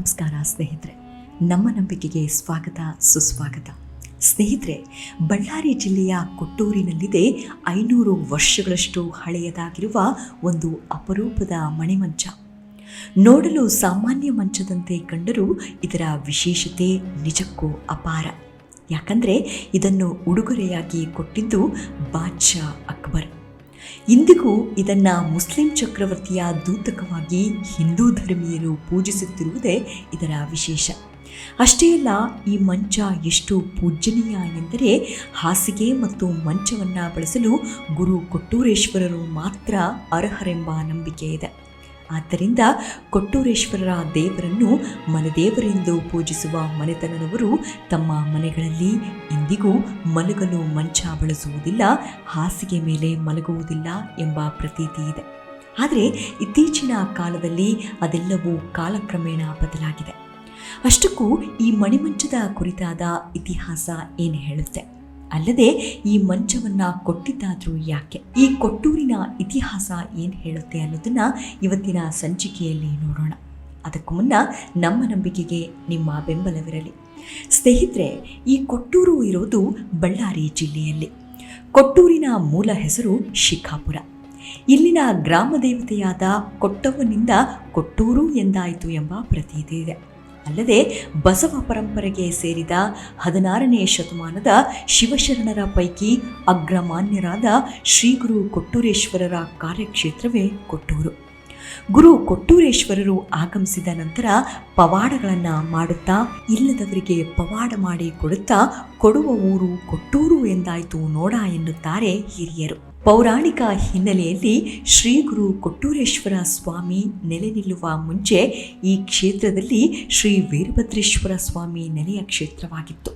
ನಮಸ್ಕಾರ ಸ್ನೇಹಿತರೆ, ನಮ್ಮ ನಂಬಿಕೆಗೆ ಸ್ವಾಗತ ಸುಸ್ವಾಗತ. ಸ್ನೇಹಿತರೆ, ಬಳ್ಳಾರಿ ಜಿಲ್ಲೆಯ ಕೊಟ್ಟೂರಿನಲ್ಲಿದೆ 500 ವರ್ಷಗಳಷ್ಟು ಹಳೆಯದಾಗಿರುವ ಒಂದು ಅಪರೂಪದ ಮಣಿಮಂಚ. ನೋಡಲು ಸಾಮಾನ್ಯ ಮಂಚದಂತೆ ಕಂಡರೂ ಇದರ ವಿಶೇಷತೆ ನಿಜಕ್ಕೂ ಅಪಾರ. ಯಾಕಂದರೆ ಇದನ್ನು ಉಡುಗೊರೆಯಾಗಿ ಕೊಟ್ಟಿದ್ದು ಬಾದ್ಶಾ ಅಕ್ಬರ್. ಇಂದಿಗೂ ಇದನ್ನು ಮುಸ್ಲಿಂ ಚಕ್ರವರ್ತಿಯ ದೂತಕವಾಗಿ ಹಿಂದೂ ಧರ್ಮೀಯರು ಪೂಜಿಸುತ್ತಿರುವುದೇ ಇದರ ವಿಶೇಷ. ಅಷ್ಟೇ ಅಲ್ಲ, ಈ ಮಂಚ ಎಷ್ಟು ಪೂಜ್ಯನೀಯ ಎಂದರೆ ಹಾಸಿಗೆ ಮತ್ತು ಮಂಚವನ್ನು ಬಳಸಲು ಗುರು ಕೊಟ್ಟೂರೇಶ್ವರರು ಮಾತ್ರ ಅರ್ಹರೆಂಬ ನಂಬಿಕೆ ಇದೆ. ಆದ್ದರಿಂದ ಕೊಟ್ಟೂರೇಶ್ವರರ ದೇವರನ್ನು ಮನೆದೇವರೆಂದು ಪೂಜಿಸುವ ಮನೆತನದವರು ತಮ್ಮ ಮನೆಗಳಲ್ಲಿ ಇಂದಿಗೂ ಮಲಗಲು ಮಂಚ ಬಳಸುವುದಿಲ್ಲ, ಹಾಸಿಗೆ ಮೇಲೆ ಮಲಗುವುದಿಲ್ಲ ಎಂಬ ಪ್ರತೀತಿ ಇದೆ. ಆದರೆ ಇತ್ತೀಚಿನ ಕಾಲದಲ್ಲಿ ಅದೆಲ್ಲವೂ ಕಾಲಕ್ರಮೇಣ ಬದಲಾಗಿದೆ. ಅಷ್ಟಕ್ಕೂ ಈ ಮಣಿಮಂಚದ ಕುರಿತಾದ ಇತಿಹಾಸ ಏನು ಹೇಳುತ್ತೆ? ಅಲ್ಲದೆ ಈ ಮಂಚವನ್ನು ಕೊಟ್ಟಿದ್ದಾದರೂ ಯಾಕೆ? ಈ ಕೊಟ್ಟೂರಿನ ಇತಿಹಾಸ ಏನು ಹೇಳುತ್ತೆ ಅನ್ನೋದನ್ನು ಇವತ್ತಿನ ಸಂಚಿಕೆಯಲ್ಲಿ ನೋಡೋಣ. ಅದಕ್ಕೂ ಮುನ್ನ ನಮ್ಮ ನಂಬಿಕೆಗೆ ನಿಮ್ಮ ಬೆಂಬಲವಿರಲಿ. ಸ್ನೇಹಿತರೆ, ಈ ಕೊಟ್ಟೂರು ಇರೋದು ಬಳ್ಳಾರಿ ಜಿಲ್ಲೆಯಲ್ಲಿ. ಕೊಟ್ಟೂರಿನ ಮೂಲ ಹೆಸರು ಶಿಖಾಪುರ. ಇಲ್ಲಿನ ಗ್ರಾಮ ದೇವತೆಯಾದ ಕೊಟ್ಟವ್ವನಿಂದ ಕೊಟ್ಟೂರು ಎಂದಾಯಿತು ಎಂಬ ಪ್ರತೀತಿ ಇದೆ. ಅಲ್ಲದೆ ಬಸವ ಪರಂಪರೆಗೆ ಸೇರಿದ 16ನೇ ಶತಮಾನದ ಶಿವಶರಣರ ಪೈಕಿ ಅಗ್ರಮಾನ್ಯರಾದ ಶ್ರೀ ಗುರು ಕೊಟ್ಟೂರೇಶ್ವರರ ಕಾರ್ಯಕ್ಷೇತ್ರವೇ ಕೊಟ್ಟೂರು. ಗುರು ಕೊಟ್ಟೂರೇಶ್ವರರು ಆಗಮಿಸಿದ ನಂತರ ಪವಾಡಗಳನ್ನು ಮಾಡುತ್ತಾ, ಇಲ್ಲದವರಿಗೆ ಪವಾಡ ಮಾಡಿ ಕೊಡುತ್ತಾ ಕೊಡುವ ಊರು ಕೊಟ್ಟೂರು ಎಂದಾಯಿತು ನೋಡ ಎನ್ನುತ್ತಾರೆ ಹಿರಿಯರು. ಪೌರಾಣಿಕ ಹಿನ್ನೆಲೆಯಲ್ಲಿ ಶ್ರೀ ಗುರು ಕೊಟ್ಟೂರೇಶ್ವರ ಸ್ವಾಮಿ ನೆಲೆ ನಿಲ್ಲುವ ಮುಂಚೆ ಈ ಕ್ಷೇತ್ರದಲ್ಲಿ ಶ್ರೀ ವೀರಭದ್ರೇಶ್ವರ ಸ್ವಾಮಿ ನೆಲೆಯ ಕ್ಷೇತ್ರವಾಗಿತ್ತು.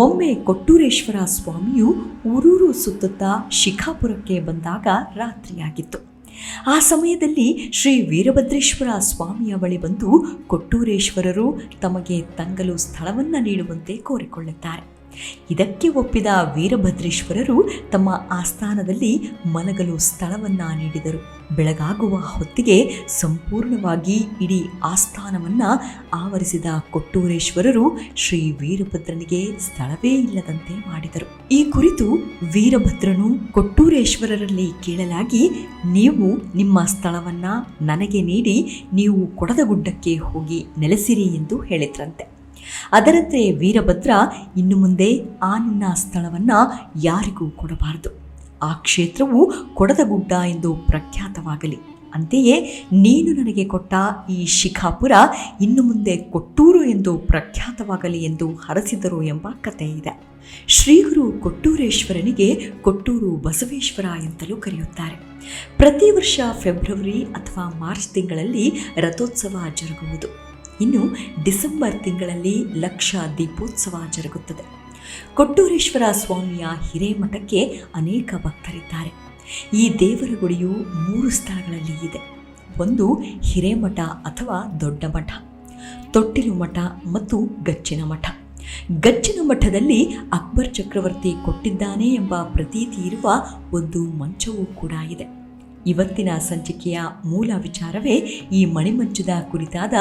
ಒಮ್ಮೆ ಕೊಟ್ಟೂರೇಶ್ವರ ಸ್ವಾಮಿಯು ಊರೂರು ಸುತ್ತುತ್ತಾ ಶಿಖಾಪುರಕ್ಕೆ ಬಂದಾಗ ರಾತ್ರಿಯಾಗಿತ್ತು. ಆ ಸಮಯದಲ್ಲಿ ಶ್ರೀ ವೀರಭದ್ರೇಶ್ವರ ಸ್ವಾಮಿಯ ಬಳಿ ಬಂದು ಕೊಟ್ಟೂರೇಶ್ವರರು ತಮಗೆ ತಂಗಲು ಸ್ಥಳವನ್ನು ನೀಡುವಂತೆ ಕೋರಿಕೊಳ್ಳುತ್ತಾರೆ. ಇದಕ್ಕೆ ಒಪ್ಪಿದ ವೀರಭದ್ರೇಶ್ವರರು ತಮ್ಮ ಆಸ್ಥಾನದಲ್ಲಿ ಮಲಗಲು ಸ್ಥಳವನ್ನು ನೀಡಿದರು. ಬೆಳಗಾಗುವ ಹೊತ್ತಿಗೆ ಸಂಪೂರ್ಣವಾಗಿ ಇಡೀ ಆಸ್ಥಾನವನ್ನು ಆವರಿಸಿದ ಕೊಟ್ಟೂರೇಶ್ವರರು ಶ್ರೀ ವೀರಭದ್ರನಿಗೆ ಸ್ಥಳವೇ ಇಲ್ಲದಂತೆ ಮಾಡಿದರು. ಈ ಕುರಿತು ವೀರಭದ್ರನು ಕೊಟ್ಟೂರೇಶ್ವರರಲ್ಲಿ ಕೇಳಲಾಗಿ, ನೀವು ನಿಮ್ಮ ಸ್ಥಳವನ್ನು ನನಗೆ ನೀಡಿ ನೀವು ಕೊಡದಗುಡ್ಡಕ್ಕೆ ಹೋಗಿ ನೆಲೆಸಿರಿ ಎಂದು ಹೇಳಿದ್ರಂತೆ. ಅದರಂತೆ ವೀರಭದ್ರ, ಇನ್ನು ಮುಂದೆ ಆ ನಿನ್ನ ಸ್ಥಳವನ್ನು ಯಾರಿಗೂ ಕೊಡಬಾರದು, ಆ ಕ್ಷೇತ್ರವು ಕೊಡದಗುಡ್ಡ ಎಂದು ಪ್ರಖ್ಯಾತವಾಗಲಿ. ಅಂತೆಯೇ ನೀನು ನನಗೆ ಕೊಟ್ಟ ಈ ಶಿಖಾಪುರ ಇನ್ನು ಮುಂದೆ ಕೊಟ್ಟೂರು ಎಂದು ಪ್ರಖ್ಯಾತವಾಗಲಿ ಎಂದು ಹರಸಿದರು ಎಂಬ ಕಥೆ ಇದೆ. ಶ್ರೀಗುರು ಕೊಟ್ಟೂರೇಶ್ವರನಿಗೆ ಕೊಟ್ಟೂರು ಬಸವೇಶ್ವರ ಎಂತಲೂ ಕರೆಯುತ್ತಾರೆ. ಪ್ರತಿ ವರ್ಷ ಫೆಬ್ರವರಿ ಅಥವಾ ಮಾರ್ಚ್ ತಿಂಗಳಲ್ಲಿ ರಥೋತ್ಸವ ಜರುಗುವುದು. ಇನ್ನು ಡಿಸೆಂಬರ್ ತಿಂಗಳಲ್ಲಿ ಲಕ್ಷ ದೀಪೋತ್ಸವ ಜರುಗುತ್ತದೆ. ಕೊಟ್ಟೂರೇಶ್ವರ ಸ್ವಾಮಿಯ ಹಿರೇಮಠಕ್ಕೆ ಅನೇಕ ಭಕ್ತರಿದ್ದಾರೆ. ಈ ದೇವರ ಗುಡಿಯು 3 ಸ್ಥಳಗಳಲ್ಲಿ ಇದೆ. ಒಂದು ಹಿರೇಮಠ ಅಥವಾ ದೊಡ್ಡ ಮಠ, ತೊಟ್ಟಿಲು ಮಠ ಮತ್ತು ಗಚ್ಚಿನ ಮಠ. ಗಚ್ಚಿನ ಮಠದಲ್ಲಿ ಅಕ್ಬರ್ ಚಕ್ರವರ್ತಿ ಕೊಟ್ಟಿದ್ದಾನೆ ಎಂಬ ಪ್ರತೀತಿ ಇರುವ ಒಂದು ಮಂಚವೂ ಕೂಡ ಇದೆ. ಇವತ್ತಿನ ಸಂಚಿಕೆಯ ಮೂಲ ವಿಚಾರವೇ ಈ ಮಣಿಮಂಚದ ಕುರಿತಾದ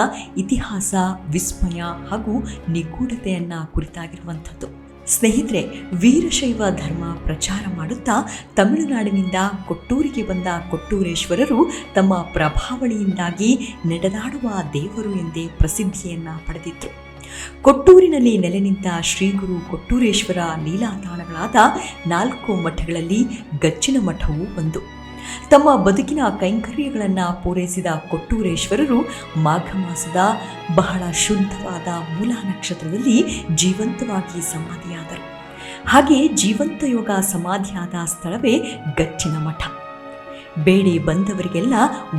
ಇತಿಹಾಸ, ವಿಸ್ಮಯ ಹಾಗೂ ನಿಗೂಢತೆಯನ್ನು ಕುರಿತಾಗಿರುವಂಥದ್ದು. ಸ್ನೇಹಿತರೆ, ವೀರಶೈವ ಧರ್ಮ ಪ್ರಚಾರ ಮಾಡುತ್ತಾ ತಮಿಳುನಾಡಿನಿಂದ ಕೊಟ್ಟೂರಿಗೆ ಬಂದ ಕೊಟ್ಟೂರೇಶ್ವರರು ತಮ್ಮ ಪ್ರಭಾವಳಿಯಿಂದಾಗಿ ನಡೆದಾಡುವ ದೇವರು ಎಂದೇ ಪ್ರಸಿದ್ಧಿಯನ್ನು ಪಡೆದಿದ್ದರು. ಕೊಟ್ಟೂರಿನಲ್ಲಿ ನೆಲೆ ನಿಂತ ಶ್ರೀಗುರು ಕೊಟ್ಟೂರೇಶ್ವರ ಲೀಲಾತಾಣಗಳಾದ 4 ಮಠಗಳಲ್ಲಿ ಗಚ್ಚಿನ ಮಠವೂ ಒಂದು. ತಮ್ಮ ಬದುಕಿನ ಕೈಂಕರ್ಯಗಳನ್ನು ಪೂರೈಸಿದ ಕೊಟ್ಟೂರೇಶ್ವರರು ಮಾಘ ಮಾಸದ ಬಹಳ ಶುದ್ಧವಾದ ಮೂಲ ನಕ್ಷತ್ರದಲ್ಲಿ ಜೀವಂತವಾಗಿ ಸಮಾಧಿಯಾದರು. ಹಾಗೆ ಜೀವಂತ ಯೋಗ ಸಮಾಧಿಯಾದ ಸ್ಥಳವೇ ಗಚ್ಚಿನ ಮಠ. ಬೇಡಿ ಬಂದವರಿಗೆಲ್ಲ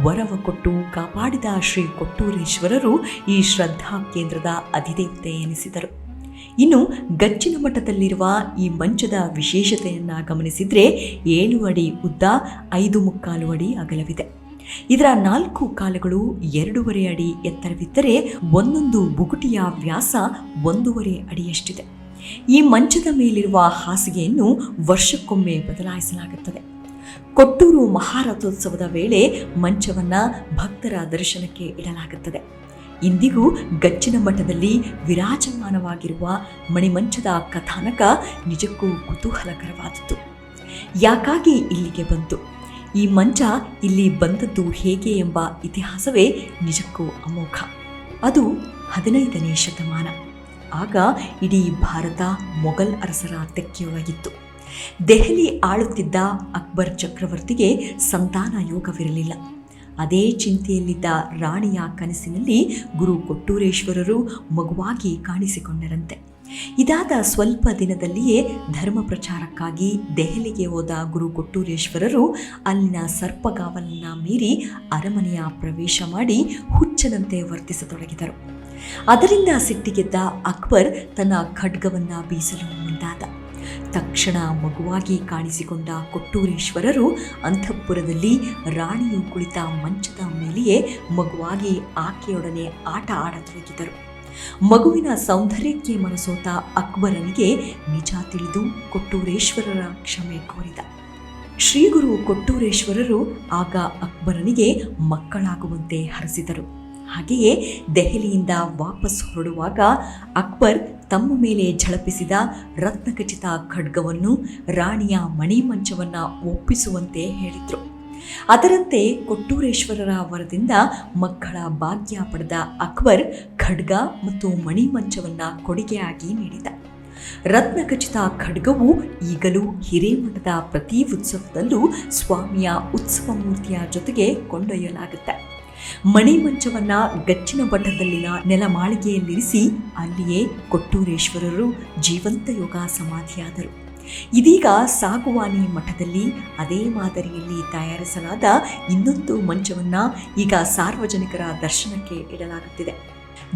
ವರವ ಕೊಟ್ಟು ಕಾಪಾಡಿದ ಶ್ರೀ ಕೊಟ್ಟೂರೇಶ್ವರರು ಈ ಶ್ರದ್ಧಾ ಕೇಂದ್ರದ ಅಧಿದೇವತೆ ಎನಿಸಿದರು. ಇನ್ನು ಗಚ್ಚಿನ ಮಠದಲ್ಲಿರುವ ಈ ಮಂಚದ ವಿಶೇಷತೆಯನ್ನು ಗಮನಿಸಿದರೆ 7 ಅಡಿ ಉದ್ದ, 5.25 ಅಡಿ ಅಗಲವಿದೆ. ಇದರ 4 ಕಾಲುಗಳು 2.5 ಅಡಿ ಎತ್ತರವಿದ್ದರೆ ಒಂದೊಂದು ಬುಗುಟಿಯ ವ್ಯಾಸ 1.5 ಅಡಿಯಷ್ಟಿದೆ. ಈ ಮಂಚದ ಮೇಲಿರುವ ಹಾಸಿಗೆಯನ್ನು ವರ್ಷಕ್ಕೊಮ್ಮೆ ಬದಲಾಯಿಸಲಾಗುತ್ತದೆ. ಕೊಟ್ಟೂರು ಮಹಾರಥೋತ್ಸವದ ವೇಳೆ ಮಂಚವನ್ನು ಭಕ್ತರ ದರ್ಶನಕ್ಕೆ ಇಡಲಾಗುತ್ತದೆ. ಇಂದಿಗೂ ಗಚ್ಚಿನ ಮಠದಲ್ಲಿ ವಿರಾಜಮಾನವಾಗಿರುವ ಮಣಿಮಂಚದ ಕಥಾನಕ ನಿಜಕ್ಕೂ ಕುತೂಹಲಕರವಾದದ್ದು. ಯಾಕಾಗಿ ಇಲ್ಲಿಗೆ ಬಂತು, ಈ ಮಂಚ ಇಲ್ಲಿ ಬಂದದ್ದು ಹೇಗೆ ಎಂಬ ಇತಿಹಾಸವೇ ನಿಜಕ್ಕೂ ಅಮೋಘ. ಅದು 15ನೇ ಶತಮಾನ. ಆಗ ಇಡೀ ಭಾರತ ಮೊಘಲ್ ಅರಸರ ತೆಕ್ಕೆಯೊಳಗಿತ್ತು. ದೆಹಲಿ ಆಳುತ್ತಿದ್ದ ಅಕ್ಬರ್ ಚಕ್ರವರ್ತಿಗೆ ಸಂತಾನ ಯೋಗವಿರಲಿಲ್ಲ. ಅದೇ ಚಿಂತೆಯಲ್ಲಿದ್ದ ರಾಣಿಯ ಕನಸಿನಲ್ಲಿ ಗುರು ಕೊಟ್ಟೂರೇಶ್ವರರು ಮಗುವಾಗಿ ಕಾಣಿಸಿಕೊಂಡರಂತೆ. ಇದಾದ ಸ್ವಲ್ಪ ದಿನದಲ್ಲಿಯೇ ಧರ್ಮ ಪ್ರಚಾರಕ್ಕಾಗಿ ದೆಹಲಿಗೆ ಹೋದ ಗುರು ಕೊಟ್ಟೂರೇಶ್ವರರು ಅಲ್ಲಿನ ಸರ್ಪಗಾವಲನ್ನು ಮೀರಿ ಅರಮನೆಯ ಪ್ರವೇಶ ಮಾಡಿ ಹುಚ್ಚನಂತೆ ವರ್ತಿಸತೊಡಗಿದರು. ಅದರಿಂದ ಸಿಟ್ಟಿಗೆದ್ದ ಅಕ್ಬರ್ ತನ್ನ ಖಡ್ಗವನ್ನು ಬೀಸಲು ಮುಂದಾದ. ತಕ್ಷಣ ಮಗುವಾಗಿ ಕಾಣಿಸಿಕೊಂಡ ಕೊಟ್ಟೂರೇಶ್ವರರು ಅಂತಃಪುರದಲ್ಲಿ ರಾಣಿಯು ಕುಳಿತ ಮಂಚದ ಮೇಲೆಯೇ ಮಗುವಾಗಿ ಆಕೆಯೊಡನೆ ಆಟ ಆಡತೊಡಗಿದರು. ಮಗುವಿನ ಸೌಂದರ್ಯಕ್ಕೆ ಮನಸೋತ ಅಕ್ಬರನಿಗೆ ನಿಜ ತಿಳಿದು ಕೊಟ್ಟೂರೇಶ್ವರರ ಕ್ಷಮೆ ಕೋರಿದ. ಶ್ರೀ ಗುರು ಕೊಟ್ಟೂರೇಶ್ವರರು ಆಗ ಅಕ್ಬರನಿಗೆ ಮಕ್ಕಳಾಗುವಂತೆ ಹರಸಿದರು. ಹಾಗೆಯೇ ದೆಹಲಿಯಿಂದ ವಾಪಸ್ ಹೊರಡುವಾಗ ಅಕ್ಬರ್ ತಮ್ಮ ಮೇಲೆ ಝಳಪಿಸಿದ ರತ್ನಖಚಿತ ಖಡ್ಗವನ್ನು ರಾಣಿಯ ಮಣಿಮಂಚವನ್ನು ಒಪ್ಪಿಸುವಂತೆ ಹೇಳಿದರು. ಅದರಂತೆ ಕೊಟ್ಟೂರೇಶ್ವರರ ವರದಿಂದ ಮಕ್ಕಳ ಭಾಗ್ಯ ಪಡೆದ ಅಕ್ಬರ್ ಖಡ್ಗ ಮತ್ತು ಮಣಿಮಂಚವನ್ನು ಕೊಡುಗೆಯಾಗಿ ನೀಡಿದ. ರತ್ನಖಚಿತ ಖಡ್ಗವು ಈಗಲೂ ಹಿರೇಮಠದ ಪ್ರತಿ ಉತ್ಸವದಲ್ಲೂ ಸ್ವಾಮಿಯ ಉತ್ಸವ ಮೂರ್ತಿಯ ಜೊತೆಗೆ ಕೊಂಡೊಯ್ಯಲಾಗುತ್ತೆ. ಮಣಿಮಂಚವನ್ನ ಗಚ್ಚಿನ ಮಠದಲ್ಲಿನ ನೆಲಮಾಳಿಗೆಯಲ್ಲಿರಿಸಿ ಅಲ್ಲಿಯೇ ಕೊಟ್ಟೂರೇಶ್ವರರು ಜೀವಂತ ಯೋಗ ಸಮಾಧಿಯಾದರು. ಇದೀಗ ಸಾಗುವಾನಿ ಮಠದಲ್ಲಿ ಅದೇ ಮಾದರಿಯಲ್ಲಿ ತಯಾರಿಸಲಾದ ಇನ್ನೊಂದು ಮಂಚವನ್ನು ಈಗ ಸಾರ್ವಜನಿಕರ ದರ್ಶನಕ್ಕೆ ಇಡಲಾಗುತ್ತಿದೆ.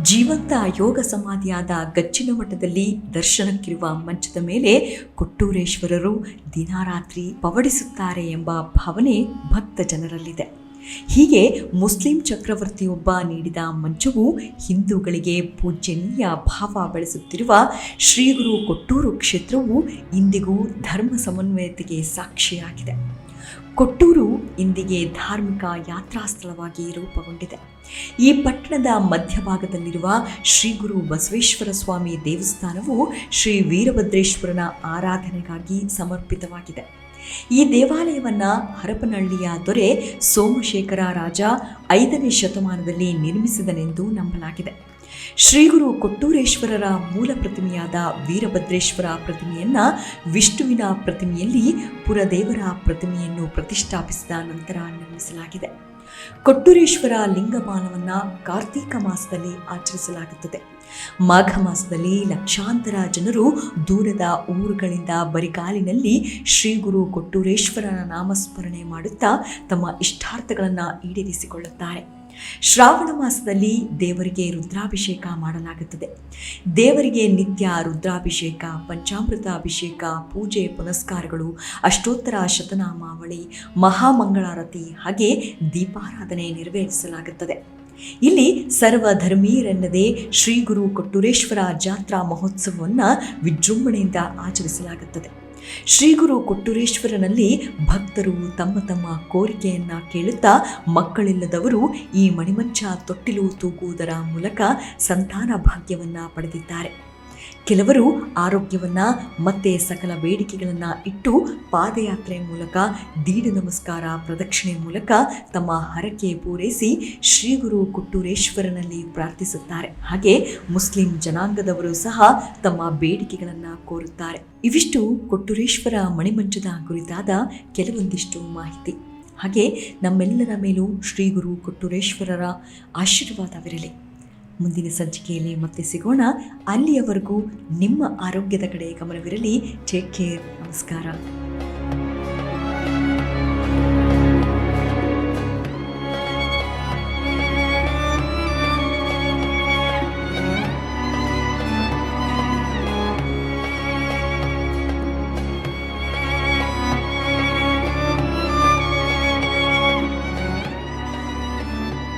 ಜೀವಂತ ಯೋಗ ಸಮಾಧಿಯಾದ ಗಚ್ಚಿನ ಮಠದಲ್ಲಿ ದರ್ಶನಕ್ಕಿರುವ ಮಂಚದ ಮೇಲೆ ಕೊಟ್ಟೂರೇಶ್ವರರು ದಿನರಾತ್ರಿ ಪವಡಿಸುತ್ತಾರೆ ಎಂಬ ಭಾವನೆ ಭಕ್ತ ಜನರಲ್ಲಿದೆ. ಹೀಗೆ ಮುಸ್ಲಿಂ ಚಕ್ರವರ್ತಿಯೊಬ್ಬ ನೀಡಿದ ಮಂಚವು ಹಿಂದೂಗಳಿಗೆ ಪೂಜ್ಯನೀಯ ಭಾವ ಬೆಳೆಸುತ್ತಿರುವ ಶ್ರೀ ಗುರು ಕೊಟ್ಟೂರು ಕ್ಷೇತ್ರವು ಇಂದಿಗೂ ಧರ್ಮ ಸಮನ್ವಯತೆಗೆ ಸಾಕ್ಷಿಯಾಗಿದೆ. ಕೊಟ್ಟೂರು ಇಂದಿಗೆ ಧಾರ್ಮಿಕ ಯಾತ್ರಾ ಸ್ಥಳವಾಗಿ ರೂಪುಗೊಂಡಿದೆ. ಈ ಪಟ್ಟಣದ ಮಧ್ಯಭಾಗದಲ್ಲಿರುವ ಶ್ರೀ ಗುರು ಬಸವೇಶ್ವರ ಸ್ವಾಮಿ ದೇವಸ್ಥಾನವು ಶ್ರೀ ವೀರಭದ್ರೇಶ್ವರನ ಆರಾಧನೆಗಾಗಿ ಸಮರ್ಪಿತವಾಗಿದೆ. ಈ ದೇವಾಲಯವನ್ನು ಹರಪನಹಳ್ಳಿಯ ದೊರೆ ಸೋಮಶೇಖರ ರಾಜ 5ನೇ ಶತಮಾನದಲ್ಲಿ ನಿರ್ಮಿಸಿದನೆಂದು ನಂಬಲಾಗಿದೆ. ಶ್ರೀ ಗುರು ಕೊಟ್ಟೂರೇಶ್ವರರ ಮೂಲ ಪ್ರತಿಮೆಯಾದ ವೀರಭದ್ರೇಶ್ವರ ಪ್ರತಿಮೆಯನ್ನು ವಿಷ್ಣುವಿನ ಪ್ರತಿಮೆಯಲ್ಲಿ ಪುರದೇವರ ಪ್ರತಿಮೆಯನ್ನು ಪ್ರತಿಷ್ಠಾಪಿಸಿದ ನಂತರ ನಿರ್ಮಿಸಲಾಗಿದೆ. ಕೊಟ್ಟೂರೇಶ್ವರ ಲಿಂಗಮಾನವನ್ನು ಕಾರ್ತೀಕ ಮಾಸದಲ್ಲಿ ಆಚರಿಸಲಾಗುತ್ತದೆ. ಮಾಘ ಮಾಸದಲ್ಲಿ ಲಕ್ಷಾಂತರ ಜನರು ದೂರದ ಊರುಗಳಿಂದ ಬರಿಗಾಲಿನಲ್ಲಿ ಶ್ರೀ ಗುರು ಕೊಟ್ಟೂರೇಶ್ವರನ ನಾಮಸ್ಮರಣೆ ಮಾಡುತ್ತಾ ತಮ್ಮ ಇಷ್ಟಾರ್ಥಗಳನ್ನು ಈಡೇರಿಸಿಕೊಳ್ಳುತ್ತಾರೆ. ಶ್ರಾವಣ ಮಾಸದಲ್ಲಿ ದೇವರಿಗೆ ರುದ್ರಾಭಿಷೇಕ ಮಾಡಲಾಗುತ್ತದೆ. ದೇವರಿಗೆ ನಿತ್ಯ ರುದ್ರಾಭಿಷೇಕ, ಪಂಚಾಮೃತ ಅಭಿಷೇಕ, ಪೂಜೆ ಪುನಸ್ಕಾರಗಳು, ಅಷ್ಟೋತ್ತರ ಶತನಾಮಾವಳಿ, ಮಹಾಮಂಗಳಾರತಿ ಹಾಗೆ ದೀಪಾರಾಧನೆ ನೆರವೇರಿಸಲಾಗುತ್ತದೆ. ಇಲ್ಲಿ ಸರ್ವಧರ್ಮೀಯರೆನ್ನದೇ ಶ್ರೀ ಗುರು ಕೊಟ್ಟೂರೇಶ್ವರ ಜಾತ್ರಾ ಮಹೋತ್ಸವವನ್ನು ವಿಜೃಂಭಣೆಯಿಂದ ಆಚರಿಸಲಾಗುತ್ತದೆ. ಶ್ರೀ ಗುರು ಕೊಟ್ಟೂರೇಶ್ವರನಲ್ಲಿ ಭಕ್ತರು ತಮ್ಮ ತಮ್ಮ ಕೋರಿಕೆಯನ್ನು ಕೇಳುತ್ತಾ ಮಕ್ಕಳಿಲ್ಲದವರು ಈ ಮಣಿಮಂಚ ತೊಟ್ಟಿಲು ತೂಗುವುದರ ಮೂಲಕ ಸಂತಾನ ಭಾಗ್ಯವನ್ನು ಪಡೆದಿದ್ದಾರೆ. ಕೆಲವರು ಆರೋಗ್ಯವನ್ನು ಮತ್ತೆ ಸಕಲ ಬೇಡಿಕೆಗಳನ್ನು ಇಟ್ಟು ಪಾದಯಾತ್ರೆ ಮೂಲಕ, ದೀಡ ನಮಸ್ಕಾರ, ಪ್ರದಕ್ಷಿಣೆ ಮೂಲಕ ತಮ್ಮ ಹರಕೆ ಪೂರೈಸಿ ಶ್ರೀ ಗುರು ಕೊಟ್ಟೂರೇಶ್ವರನಲ್ಲಿ ಪ್ರಾರ್ಥಿಸುತ್ತಾರೆ. ಹಾಗೆ ಮುಸ್ಲಿಂ ಜನಾಂಗದವರು ಸಹ ತಮ್ಮ ಬೇಡಿಕೆಗಳನ್ನು ಕೋರುತ್ತಾರೆ. ಇವಿಷ್ಟು ಕೊಟ್ಟೂರೇಶ್ವರ ಮಣಿಮಂಚದ ಕುರಿತಾದ ಕೆಲವೊಂದಿಷ್ಟು ಮಾಹಿತಿ. ಹಾಗೆ ನಮ್ಮೆಲ್ಲರ ಮೇಲೂ ಶ್ರೀ ಗುರು ಕೊಟ್ಟೂರೇಶ್ವರರ ಆಶೀರ್ವಾದವಿರಲಿ. ಮುಂದಿನ ಸಂಚಿಕೆಯಲ್ಲಿ ಮತ್ತೆ ಸಿಗೋಣ. ಅಲ್ಲಿಯವರೆಗೂ ನಿಮ್ಮ ಆರೋಗ್ಯದ ಕಡೆ ಗಮನವಿರಲಿ. Take care. ನಮಸ್ಕಾರ.